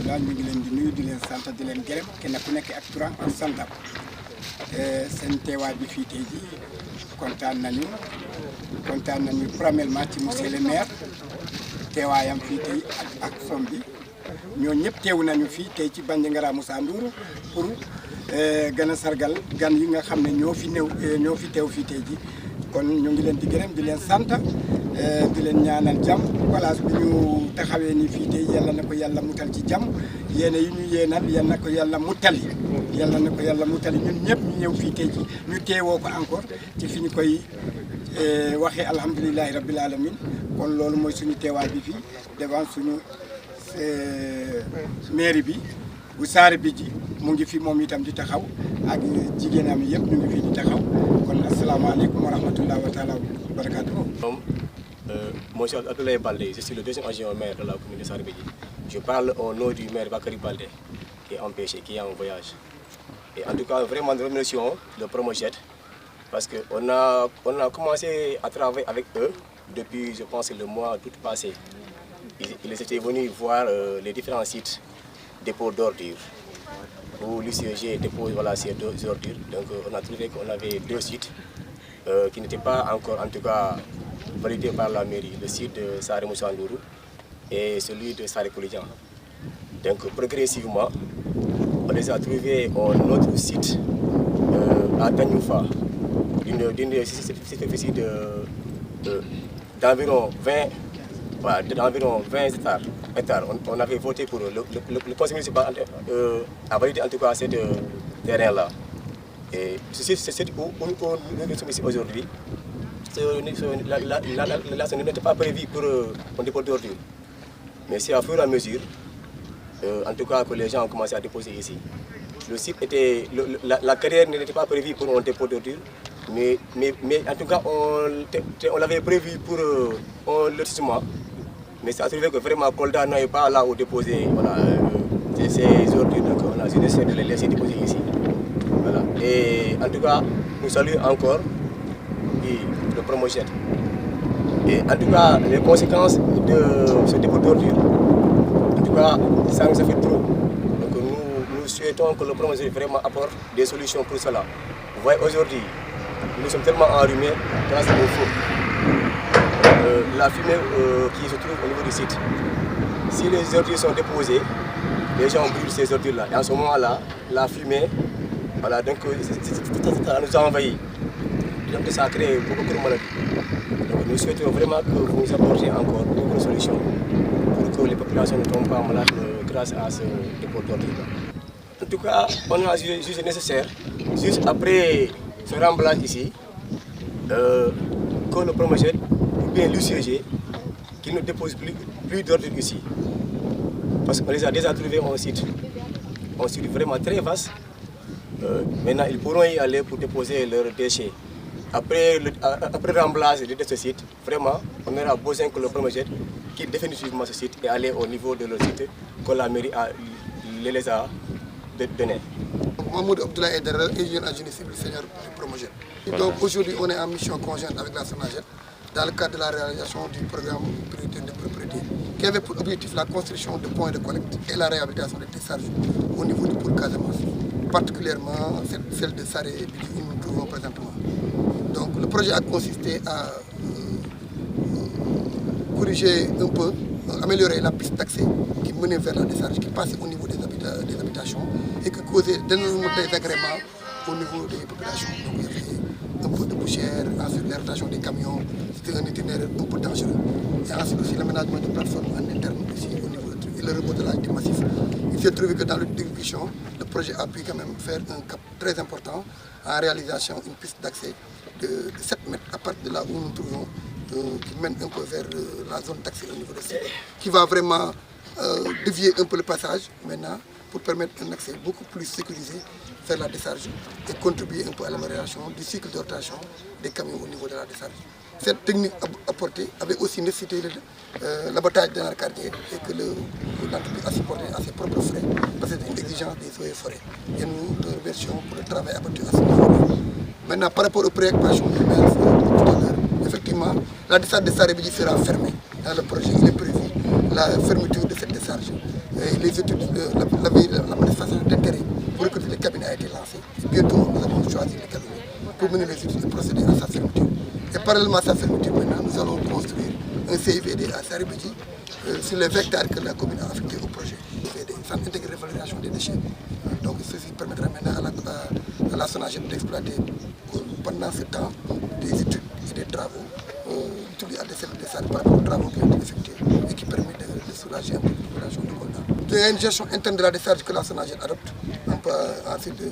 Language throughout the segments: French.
rahmatullah ñu ngi leen di nuyu di leen sant di leen gërëm kenn ku nekk ak turam ak santam seen teewaay bi fii tey jii kontaan nañu premièrement ci monsieur le maire teewaayam fii tey ak som bi ñoo ñëpp teew nañu fii tey ci Bandiagara Moussa Ndour pour gën a sargal gan yi nga xam ne ñoo fi teew fii tey jii kon ñu ngi leen di gërëm di leen sant di leen ñaanal jàmm place bi ñu taxawee ni fii tey yàlla na ko yàlla mutal ci jàmm yéene yi ñu yéenal yàlla na ko yàlla mutali ñun ñëpp ñu ñëw fii tey ji ñu teewoo ko encore ci fi ñu koy waxee alhamdulilahi rabbil alamin kon loolu mooy suñu teewaay bi fii devant suñu mairie bi bu Saare bi ji mu ngi fi moom itam di taxaw ak jigéenam yëpp ñu ngi fii di taxaw kon asalaamaaleykum wa rahmatullah wa taala wa barakatuh. Moi, je suis Abdoulaye Baldé, je suis le deuxième adjoint au maire de la commune de Saare Bidji. Je parle au nom du maire Bakary Baldé, qui est empêché, qui est en voyage. Et en tout cas, vraiment, nous remercions le Promojet, parce qu'on a commencé à travailler avec eux depuis, je pense, le mois d'août passé. Ils étaient venus voir les différents sites dépôts d'ordures, où l'UCG dépose ces ordures. Donc, on a trouvé qu'on avait deux sites qui n'étaient pas encore, en tout cas, validé par la mairie, le site de Saare Moussa Ndour et celui de Saare Koulidian. Donc progressivement, on les a trouvés un autre site à Tanyoufa, d'une superficie d'environ 20 hectares. On avait voté pour le conseil municipal a validé en tout cas ce terrain-là. Et ce site où nous sommes ici aujourd'hui, là, ce n'était pas prévu pour un dépôt d'ordures. Mais c'est à fur et à mesure, en tout cas, que les gens ont commencé à déposer ici. Le site était, la carrière n'était pas prévue pour un dépôt d'ordures, mais en tout cas, on l'avait prévu pour un lotissement. Mais ça a trouvé que vraiment, Kolda n'avait pas là où déposer ces ordures, donc on a décidé de les laisser déposer ici. Voilà. Et en tout cas, nous saluons encore le Promojet. Et en tout cas, les conséquences de ce dépôt d'ordures, en tout cas, ça nous a fait trop. Donc nous souhaitons que le Promojet vraiment apporte des solutions pour cela. Vous voyez, aujourd'hui, nous sommes tellement enrhumés grâce au feu. La fumée qui se trouve au niveau du site. Si les ordures sont déposées, les gens brûlent ces ordures-là. Et en ce moment-là, la fumée, voilà, donc ça nous a envahis. Donc ça a créé beaucoup de maladies. Donc nous souhaitons vraiment que vous nous apportiez encore beaucoup de solutions pour que les populations ne tombent pas malades grâce à ce dépôt d'ordures. En tout cas, on a jugé nécessaire, juste après ce remblage ici, que le Promojet ou bien l'UCG qui ne dépose plus d'ordures ici. Parce qu'on les a déjà trouvés un site vraiment très vaste. Maintenant, ils pourront y aller pour déposer leurs déchets. Après le remblage de ce site, vraiment, on aura besoin que le Promojet quitte définitivement ce site et aller au niveau de leur site que la mairie les a donnés. Mahmoud Abdoulaye Aïdara, ingénieur en génie civil senior du Promojet. Donc aujourd'hui, on est en mission conjointe avec la SONAGED dans le cadre de la réalisation du programme prioritaire de propriété qui avait pour objectif la construction de points de collecte et la réhabilitation des décharges au niveau du pôle Casamance, particulièrement celle de Saare Bidji où nous nous trouvons présentement. Donc le projet a consisté à corriger un peu, améliorer la piste d'accès qui menait vers la décharge, qui passait au niveau des habitations et qui causait d'énormes désagréments au niveau des populations. Donc il y avait un peu de poussière, ensuite la rotation des camions, c'était un itinéraire un peu dangereux. Et ensuite aussi l'aménagement de plateformes en interne aussi au niveau du truc et le remodelage du massif. Il s'est trouvé que dans le discussion, le projet a pu quand même faire un cap très important en réalisation d'une piste d'accès de 7 mètres à partir de là où nous nous trouvons, qui mène un peu vers la zone d'accès au niveau de site, qui va vraiment dévier un peu le passage maintenant pour permettre un accès beaucoup plus sécurisé vers la décharge et contribuer un peu à l'amélioration du cycle de rotation des camions au niveau de la décharge. Cette technique apportée avait aussi nécessité l'abattage d'un cardiaque et que l'entreprise a supporté à ses propres frais parce que c'est une exigence des eaux et forêts. Et nous le remercions pour le travail abattu à ce niveau. Maintenant, par rapport aux préoccupations du maire tout à l'heure, effectivement, la décharge de Saare Bidji sera fermée dans le projet. Il est prévu la fermeture de cette décharge. les études, la manifestation d'intérêt pour recruter les cabinets a été lancée. Bientôt, nous avons choisi les cabinets pour mener les études et procéder à sa fermeture. Et parallèlement à sa fermeture, maintenant, nous allons construire un CIVD à Saribéji sur les hectares que la commune a affectés au projet. CIVD, Centre intégré de valorisation des déchets. Donc ceci permettra maintenant à la SONAGED d'exploiter pendant ce temps des études et des travaux utilisés à des services par rapport aux travaux qui ont été effectués et qui permettent de soulager un peu la population de Kolda. Il y a une gestion interne de la décharge que la SONAGED adopte. On peut ensuite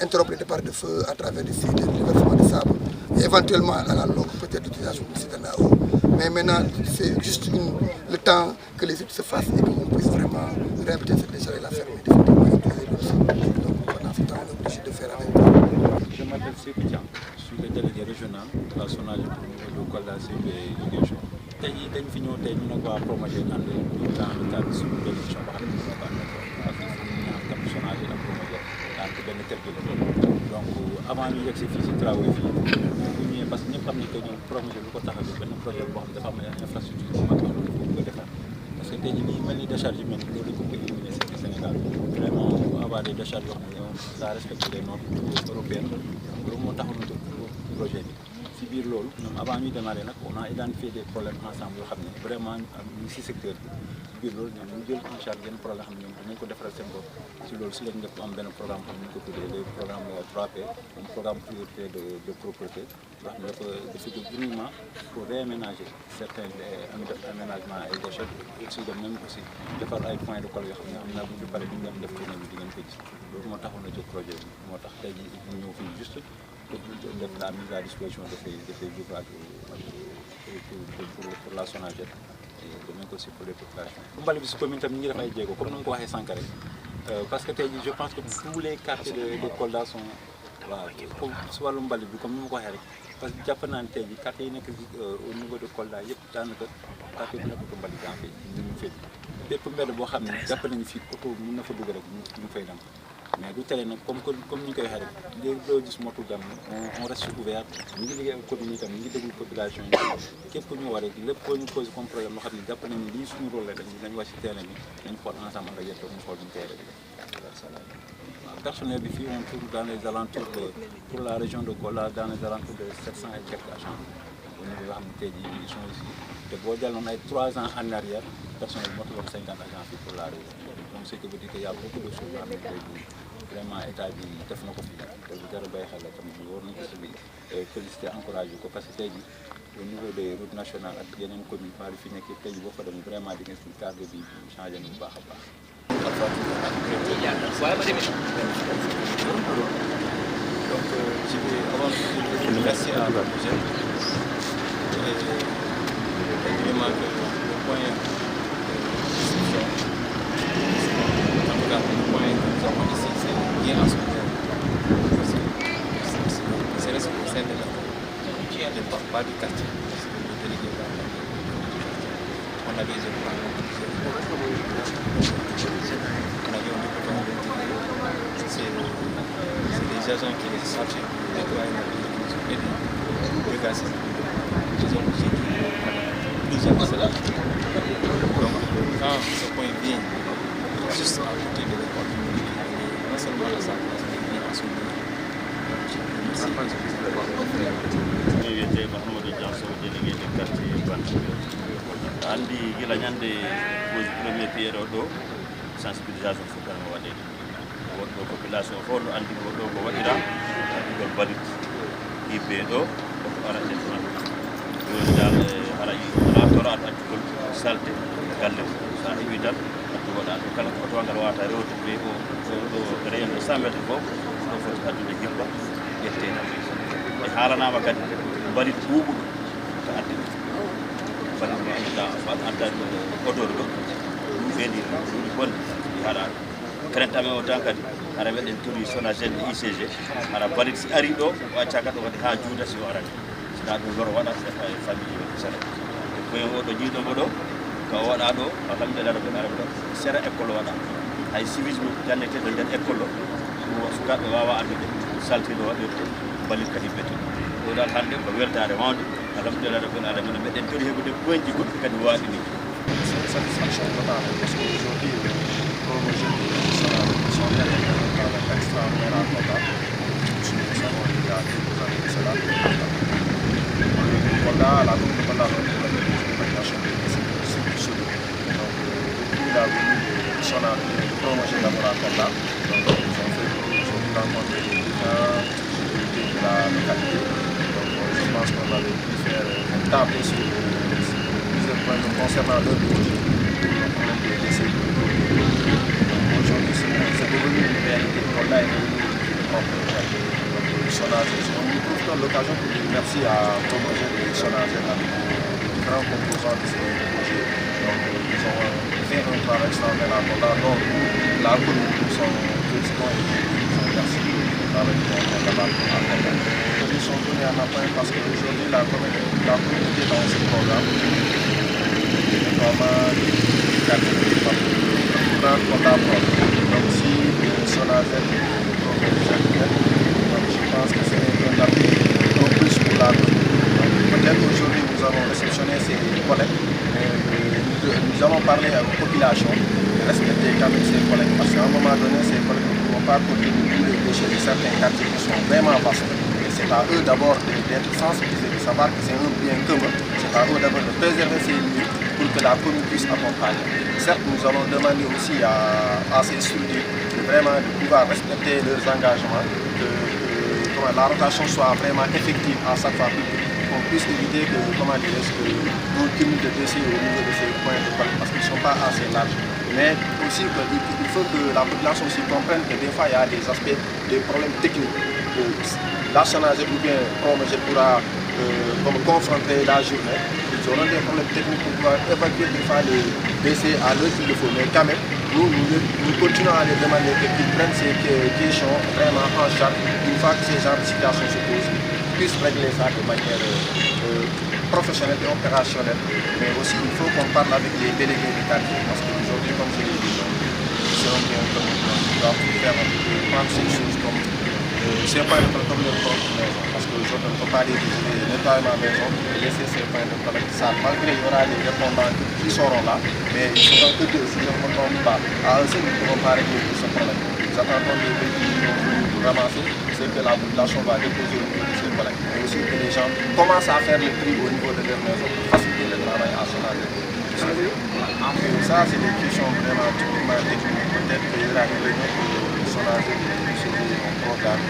interrompre les départs de feu à travers des sites de déversement de sable et éventuellement à la longue peut-être l'utilisation d'une citerne à eau. Mais maintenant c'est juste le temps que les études se fassent et qu'on puisse vraiment réhabiliter cette décharge et la fermer définitivement et utiliser l'eau. Donc pendant ce temps on est obligé de faire avec. Je m'appelle Sékou Thiam, je suis le délégué régional de la SONAGED pour le niveau de Kolda CIV Ziguinchor. tey jii dañ fi ñëw tey ñu nag waa Promoged ànd ñu dans le cadre suñu émission boo xam ne ñu ko ak ñaar tam SONAGED ak Promoged daan ko benn kër gi la doon donc avant ñu yegg si fii si travaux yi fii bu ñëwee parce que ñëpp xam nañ que ñoom Promoged lu ko tax a jóg benn projet boo xam ne dafa am infrastructure bu mag yoo xam ne ko defar parce que tey jii nii mel ni décharge yu mel ni loolu dañ ko bëgg éliminer ci Sénégal vraiment avoir des décharges yoo xam ne ça respecte les normes européennes loolu moo taxoon na jóg projet bi ci biir loolu ñoom avant ñuy démarrer nag on a identifié des problèmes ensemble yoo xam ne vraiment ñu ci secteur bi ci biir loolu ñoom ñu jël en charge yenn problème xam ne ñoom dinañ ko defaral seen bopp ci loolu ci lañ def am benn programme xam ne ñu ko tuddee le programme 3P un programme priorité de propreté wax ne dafa jóg uniquement pour réaménager certains aménagements et déchets aussi dem même aussi defar ay points de collecte yoo xam ne am na bu ñu paree ñu dem def tournée bi di ngeen ko gis loolu moo taxoon na jóg projet bi moo tax tey jii ñu ñëw fii juste pour la mise à disposition de ces ouvrages pour la SONAGED et de même aussi pour les populations. Mbalit bi si commune tam ñu ngi def ay jéego comme ni nga ko waxee sànq rek parce que tey jii je pense que tous les quartiers de Kolda sont waaw comme si wàllu mbalit bi comme ni ma ko waxee rek parce que jàpp naa ne tey jii quartier yi nekk au niveau de Kolda yëpp daanaka quartier bi nekkul mbalit daa fay ñu fay bépp mbedd boo xam ne jàpp nañu fii oto mën na fa dugg rek ñu fay dem. mais du tere nag comme ni ñu koy waxee rek léegi doo gis motu dem on reste ouvert ñu ngi liggéey ak commune yi tam ñu ngi déglu population yi képp ku ñu war rek lépp koo ñu posé comme problème loo xam ne jàpp nañu lii suñu rôle la dañ wax ci terrain bi dañ xool ensemble ak yéen ñu xool ñu koy rek waaw personnel bi fii on tourne dans les alentours de pour la région de Kolda dans les alentours de 700 et quelques agents au niveau yoo xam ne tey jii ils sont ici te boo jàlloon ay 3 ans en arrière personnel bi motul woon 50 agents fii pour la région donc ce qui veut dire que y a beaucoup de choses yoo xam ne tey jii vraiment état bi def na ko fi te bu dara bàyyi xel la tamit war nañ ko si féliciter encourager ko parce que tey jii au niveau des routes nationales ak yeneen communes par fi nekk tey jii boo fa dem vraiment di nga si cadre de vie bi changé na bu baax a baax. Donc je vais avant de dire merci à la projet et vraiment que le point en tout cas le point que nous avons ici c'est bien en ce moment parce que c'est le sein de la pas du quartier parce que le délégué on avait des plans on avait un département c'est des agents qui les chargés de nettoyer la ville et de regazer ils ont plusieurs cela donc quand ce point vient juste à côté de l'école non seulement à sa place mais bien à son niveau. Wiyete Mahamadou Dianso délégué de quartier Bantabel andi gila ñande pose premier pierre o ɗo sensibilisation fotano waɗede woɗɗo population fof no andi goɗɗo ko waɗira andigol balit yibbe ɗo koko arate man joni dal ala tora aɗa accugol salte galle sa heewi tan addu waɗa ɗo kala ko otogal wata rewde ɓe o rayon de 100 métres fof ɗo foti addude jibba ƴettena e haalanama kadi balit ɓuuɓuɗo ko adde balit mo annduɗa addani odore ɗo ɗum ɓeeni ɗuuɗi bonde haɗa crainte amen o tan kadi ara weɗen tori SONAGED e ICG ara balit si ari ɗo o acca kadi o waɗi ha juuta si o arani sina ɗum loro waɗa e famille sara e point o ɗo jiiɗomo ɗo ka o waɗa ɗo alhamdulillah rabbil alamin sera école o waɗa hay civisme janneteɗo nder école o ɗum sukaɓe wawa andude saltino waɗirte balit kadi bete ɗo dal hannde ko weltare mawde alhamdulillah rabbil alamin meɗen tori heɓude point ji goɗɗi kadi waɗi ni satisfaction totale parce qu'aujourd'hui, comme je dis, sont derrière un travail extraordinaire à Kolda. Nous savons il y a quelques années de cela. Kolda, la commune de Kolda, population c'est solide. Donc, depuis la venue de Sona, de prolonger d'abord à Kolda, donc ils ont fait aujourd'hui rencontrer les différentes utilités de la localité. Donc, je pense qu'on avait pu faire un table sur plusieurs points concernant leur budget. Aujourd'hui, c'est devenu une réalité. Kolda est devenu une propre réalité. On nous trouve l'occasion pour dire merci à Promogène et Sonagène avec les différents composants de ces projets. Donc, ils ont fait un travail extraordinaire à Kolda. Donc, la commune, nous sommes félicitants et nous sommes merci pour le travail qu'ils ont fait là-bas à Kolda. Ils sont venus en appoint parce qu'aujourd'hui, la communauté dans ce programme, vraiment, Kolda propre. Donc, si Sonagène et Promogène, je pense que c'est un appui en plus pour la commune. Peut-être qu'aujourd'hui nous avons réceptionné ces collègues, nous allons parler à la population de respecter quand même ces collègues parce qu'à un moment donné, ces collègues ne pourront pas contenir tous les déchets de certains quartiers qui sont vraiment vastes. Et c'est à eux d'abord d'être sensibilisés, de savoir que c'est un bien commun, c'est à eux d'abord de préserver ces lieux pour que la commune puisse accompagner. Certes, nous allons demander aussi à ces structures vraiment de pouvoir respecter leurs engagements, que la rotation soit vraiment effective à chaque fois pour qu'on puisse éviter que, comment dirais-je, qu'on cumule de déchets au niveau de ces points de collecte parce qu'ils ne sont pas assez larges. Mais aussi, il faut que la population aussi comprenne que des fois, il y a des aspects, des problèmes techniques. La Sonagène ou bien Promogène pourra confronter la journée. Ils auront des problèmes techniques pour pouvoir évacuer des fois les déchets à l'heure qu'il le faut. Mais quand même, nous continuons à les demander qu'ils prennent ces questions vraiment en charge. Une fois que ces genres de situations se posent, ils puissent régler ça de manière professionnelle et opérationnelle. Mais aussi, il faut qu'on parle avec les délégués du quartier. Parce qu'aujourd'hui, comme je l'ai dit, c'est un bien commun. On doit faire prendre ces choses comme ces points de collecte comme leur propre maison. Parce qu'aujourd'hui, on ne peut pas les nettoyer ma maison et laisser ces points de collecte sales. Malgré il y aura des répondants qui seront là, mais ils seront que deux. Si je ne me trompe pas, à eux seuls, nous ne pourrons pas régler tout ce problème. Nous attendons les véhicules qui vont venir pour ramasser, c'est que la population va déposer au niveau de ces collectes. Mais aussi que les gens commencent à faire le tri au niveau de leur maison pour faciliter le travail à son âge. Ça, c'est des questions vraiment typiquement techniques. Peut-être qu'il y aura une réunion pour son âge sur un programme.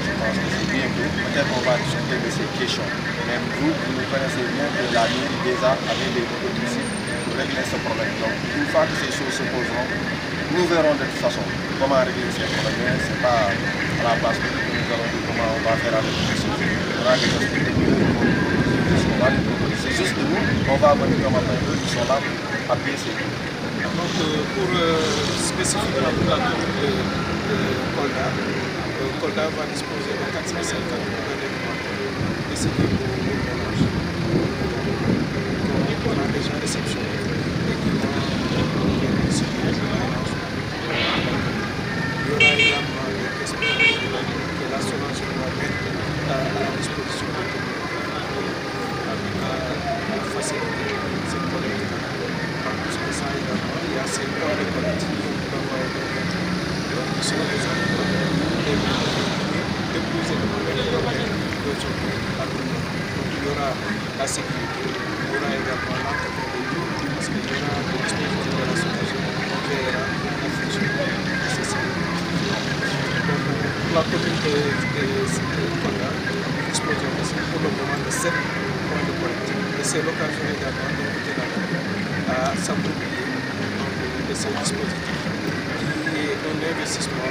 Je pense que c'est bien que peut-être on va discuter de ces questions. Même vous connaissez bien que la mairie déjà avait des motocycles pour régler ce problème. Donc, une fois que ces choses se poseront, nous verrons de toute façon comment régler ces problèmes. Ce n'est pas à la place que nous allons dire comment on va faire avec ces choses. Il y aura des aspects techniques qu'on va les proposer. C'est juste que nous, on va venir comme après eux qui sont là pour appuyer ces choses. Donc, pour spécifiquement pour la commune de Kolda, Kolda va disposer de 450 adhérents de ce qui est pour le ménage. Donc, on a déjà réceptionné et qui vont constituer le ménage. Il y aura également des questions que la Sonagène va mettre à la disposition de tout le monde pour faciliter cette collecte. En plus de ça, également, il y a ces points de collecte qui vont envoyer des lettres. Donc, ils sont des endroits et déposer le problème d'aujourd'hui à tout le monde. Donc, il y aura la sécurité, il y aura également l'entretien des lieux, parce qu'il y aura des dispositifs de la Sonagène qui veillera à fonctionner de ces sécurités. Donc, pour la commune de Kolda, nous disposons aussi pour le moment de 7 points de collecte. Et c'est l'occasion également d'inviter la commune à s'approprier de ce dispositif qui est un investissement